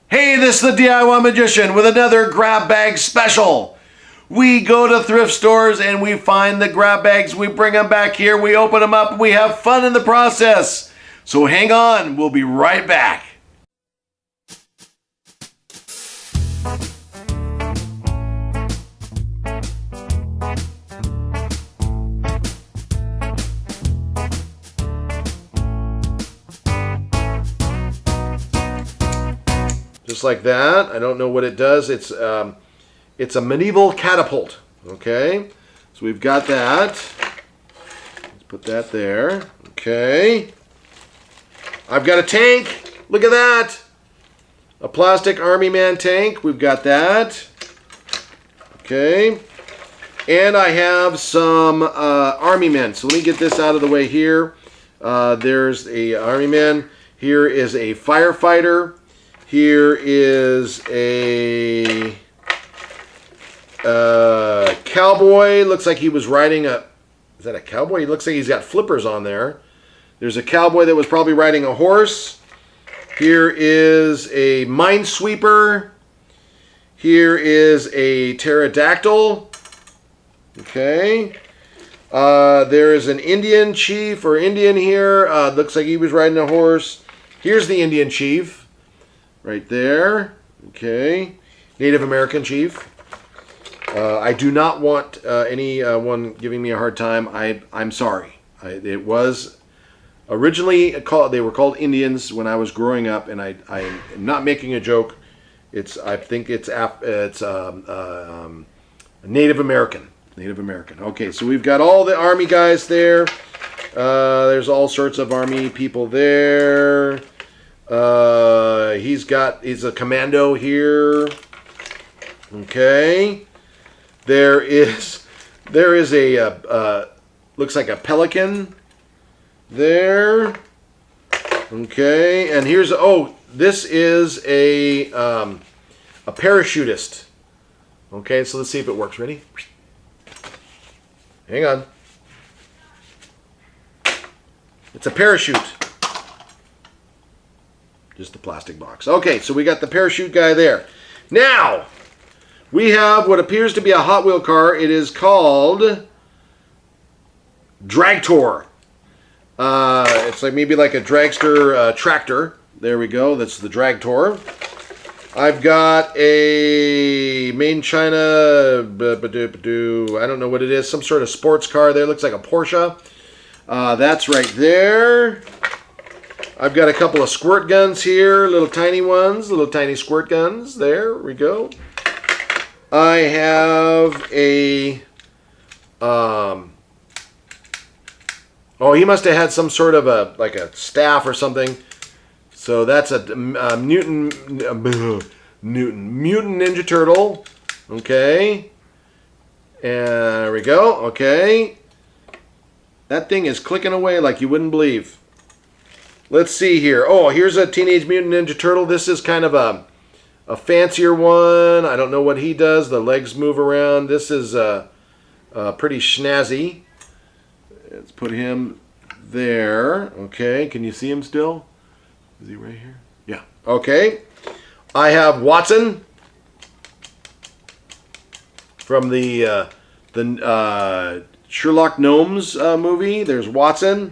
Hey, this is the DIY Magician with another grab bag special. We go to thrift stores and we find the grab bags, we bring them back here, we open them up, and we have fun in the process. So hang on, we'll be right back. Just like that. I don't know what it does. It's a medieval catapult. Okay, so we've got that. Let's put that there. Okay. I've got a tank. Look at that. A plastic Army Man tank. We've got that. Okay. And I have some Army Men. So let me get this out of the way here. There's a Army Man. Here is a firefighter. Here is a cowboy. Looks like he was riding a... Is that a cowboy? He looks like he's got flippers on there. There's a cowboy that was probably riding a horse. Here is a minesweeper. Here is a pterodactyl. Okay. There is an Indian chief or Indian here. Looks like he was riding a horse. Here's the Indian chief. Right there. Okay. Native American chief. I do not want anyone giving me a hard time. I'm sorry. It was originally called. They were called Indians when I was growing up, and I am not making a joke. I think it's Native American. Native American. Okay, so we've got all the Army guys there. There's all sorts of Army people there. He's a commando here. Okay. There is a looks like a pelican there. Okay. And here's this is a parachutist. Okay, so let's see if it works. Ready? Hang on. It's a parachute. Just the plastic box. Okay, so we got the parachute guy there. Now, we have what appears to be a Hot Wheel car. It is called Dragtor. It's like maybe like a dragster tractor. There we go. That's the Dragtor. I've got a made in China. I don't know what it is. Some sort of sports car there. Looks like a Porsche. That's right there. I've got a couple of squirt guns here, little tiny ones, little tiny squirt guns. There we go. I have a, he must have had some sort of like a staff or something. So that's a mutant Ninja Turtle. Okay. And there we go. Okay. That thing is clicking away like you wouldn't believe. Let's see here. Oh, here's a Teenage Mutant Ninja Turtle. This is kind of a fancier one. I don't know what he does. The legs move around. This is pretty snazzy. Let's put him there. Okay, can you see him still? Is he right here? Yeah. Okay. I have Watson from the Sherlock Gnomes movie. There's Watson.